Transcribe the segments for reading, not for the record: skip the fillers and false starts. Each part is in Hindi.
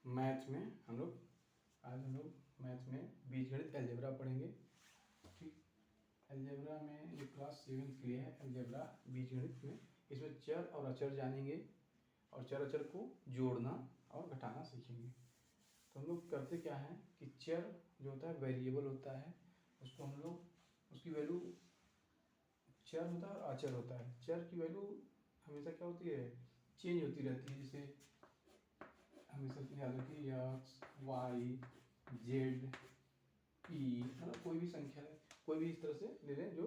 मैथ में हम लोग मैथ में बीजगणित अलजेब्रा पढ़ेंगे। ठीक, अलजेब्रा में जो क्लास 7th के लिए है अलजेब्रा बीजगणित में, इसमें चर और अचर जानेंगे और चर अचर को जोड़ना और घटाना सीखेंगे। तो हम लोग करते क्या है कि चर जो होता है वेरिएबल होता है, उसको हम लोग उसकी वैल्यू चर होता है और अचर होता है। चर की वैल्यू हमेशा क्या होती है, चेंज होती रहती है। जैसे हमेशा याद रखिए एक्स वाई जेड ई, मतलब कोई भी संख्या है, कोई भी इस तरह से ले लें जो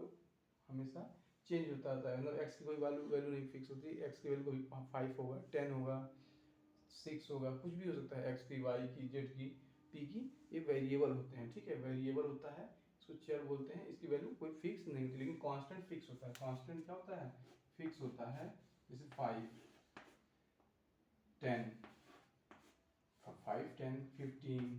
हमेशा चेंज होता रहता है। मतलब एक्स की कोई वैल्यू नहीं फिक्स होती। एक्स की वैल्यू कभी 5 होगा, 10 होगा, 6 होगा, कुछ भी हो सकता है। एक्स की, वाई की, जेड की, पी की, ये वेरिएबल होते हैं। ठीक है, वेरिएबल होता है, इसको चर बोलते हैं। इसकी वैल्यू कोई फिक्स नहीं होती, लेकिन कांस्टेंट फिक्स होता है। कांस्टेंट क्या होता है, फिक्स होता है। जैसे 5 10 5 10 15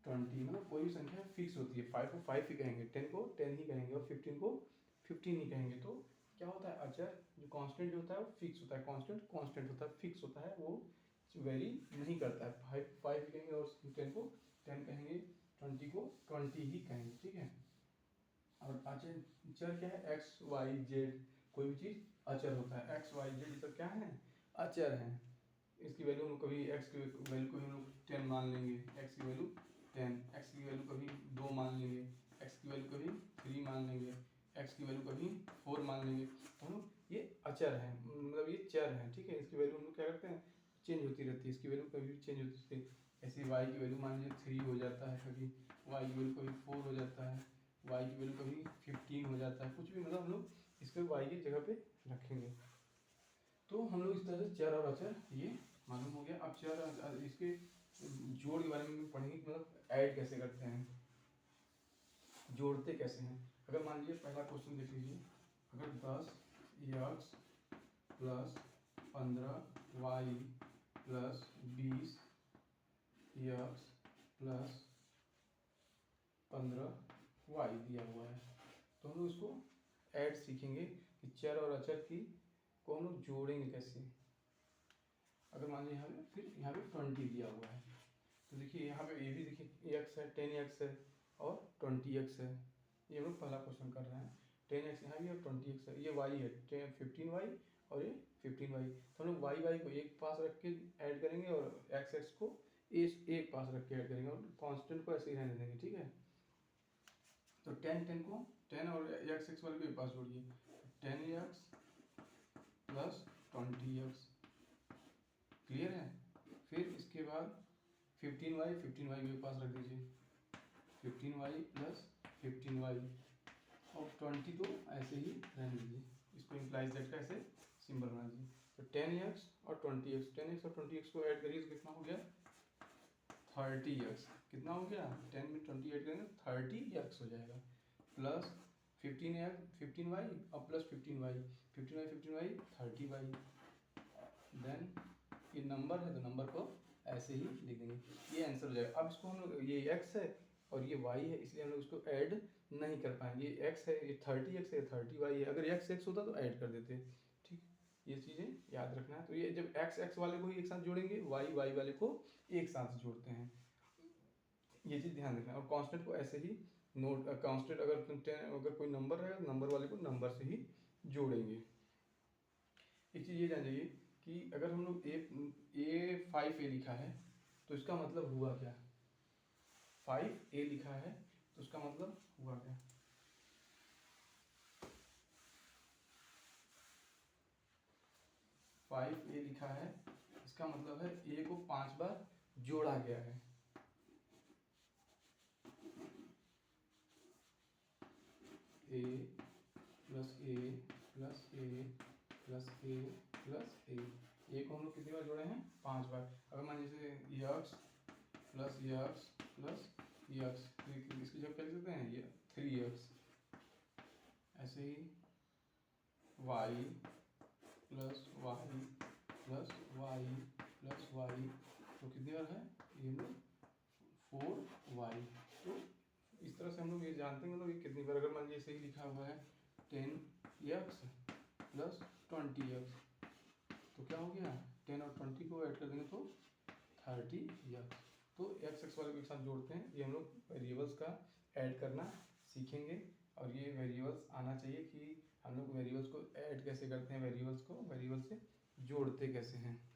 20, मतलब कोई भी संख्या फिक्स होती है। 5 को 5 ही कहेंगे, 10 को 10 ही कहेंगे और 15 को 15 ही कहेंगे। तो क्या होता है, अचर जो कांस्टेंट होता है वो फिक्स होता है। कांस्टेंट कांस्टेंट होता है, फिक्स होता है, वो वेरी नहीं करता है। 5 कहेंगे और 10 को 10 कहेंगे, 20 को 20 ही कहेंगे। ठीक है, और अचर चर क्या है, एक्स वाई जेड, कोई भी चीज़ अचर होता है। एक्स वाई जेड ये सब क्या है, अचर हैं। इसकी वैल्यू हम कभी एक्स की वैल्यू को हम लोग 10 मान लेंगे, एक्स की वैल्यू 10, एक्स की वैल्यू कभी 2 मान लेंगे, एक्स की वैल्यू कभी 3 मान लेंगे, एक्स की वैल्यू कभी 4 मान लेंगे। तो हम लोग ये अचर हैं, मतलब ये चर हैं। ठीक है, इसकी वैल्यू हम लोग क्या करते हैं, चेंज होती रहती है। इसकी वैल्यू कभी भी चेंज होती रहती है। ऐसे वाई की वैल्यू मान लीजिए 3 हो जाता है, कभी वाई की वैल्यू कभी 4 हो जाता है, वाई की वैल्यू कभी 15 हो जाता है, कुछ भी, मतलब हम लोग इसको वाई की जगह पे रखेंगे। तो हम लोग इस तरह से चर और अचर ये मालूम हो गया। अब चर इसके जोड़ के बारे में पढ़ेंगे, मतलब ऐड कैसे करते हैं, जोड़ते कैसे हैं। अगर मान लीजिए पहला क्वेश्चन देख लीजिए, अगर 10 x plus 15 y plus 20 x plus 15 y दिया हुआ है, तो हम लोग इसको ऐड सीखेंगे कि चर और अचर की को हम लोग जोड़ेंगे कैसे। अगर मान लीजिए यहाँ पे, फिर यहाँ पे 20 दिया हुआ है, तो देखिए यहाँ पे ये भी देखिए एक्स है, 10x है और 20x है। ये हम लोग पहला क्वेश्चन कर रहे हैं। 10x यहाँ भी और 20x है। ये y है 15y और ये 15y। तो हम लोग y को एक पास रख के ऐड करेंगे और x को एक पास रख के ऐड करेंगे और कांस्टेंट को ऐसे ही रहने देंगे। ठीक है, तो 10 को 10 और x वाले को एक पास जोड़िए, 10x प्लस 20x। क्लियर है, फिर इसके बाद 15y को एक पास रख दीजिए, 15y प्लस 15y और 20 तो ऐसे ही रहने दीजिए। इसको इम्प्लाइज दैट का ऐसे सिंबल बना दीजिए। तो 10x और 20x, 10x और 20x को ऐड करिए तो कितना हो गया, 30x। कितना हो गया, 10 में 20 ऐड करेंगे 30x हो जाएगा, प्लस 15y और plus 15y, 15y 30y। Then ये नंबर है तो नंबर को ऐसे ही लिख देंगे, ये आंसर हो जाएगा। अब इसको हम लोग, ये x है और ये y है, इसलिए हम लोग इसको ऐड नहीं कर पाएंगे। ये x है, ये 30x है, 30y है। अगर x होता तो ऐड कर देते। ठीक, ये चीज़ें याद रखना है। तो ये जब x वाले को ही एक साथ जोड़ेंगे, y वाले को एक साथ जोड़ते हैं, ये चीज़ ध्यान रखना है। और कांस्टेंट को ऐसे ही नोट, कांस्टेंट अगर कोई नंबर है, नंबर वाले को नंबर से ही जोड़ेंगे। एक चीज़ ये जान जाइए कि अगर हम लोग A5A लिखा है तो इसका मतलब हुआ क्या, 5A लिखा है तो उसका मतलब हुआ क्या। 5A लिखा है, इसका मतलब है A को 5 बार जोड़ा गया है। A plus A plus A plus A plus A को हम लोग कितनी बार जोड़े हैं, 5 बार। अगर मान लीजिए एक्स प्लस एक्स, इसकी जगह क्या लिख सकते हैं, ये 3x। ऐसे ही y plus y plus y plus y, तो कितनी बार है, ये लोग 4y। तो इस तरह से हम लोग ये जानते हैं, मतलब ये कितनी बार। अगर मान लीजिए सही लिखा हुआ है 10x प्लस 20x, तो क्या हो गया, 10 और 20 को ऐड कर देंगे तो 30 ईयर। तो एक्स एक्स वाले को एक साथ जोड़ते हैं, ये हम लोग वेरिएबल्स का ऐड करना सीखेंगे। और ये वेरिएबल्स आना चाहिए कि हम लोग वेरिएबल्स को ऐड कैसे करते हैं, वेरिएबल्स को वेरिएबल से जोड़ते कैसे हैं।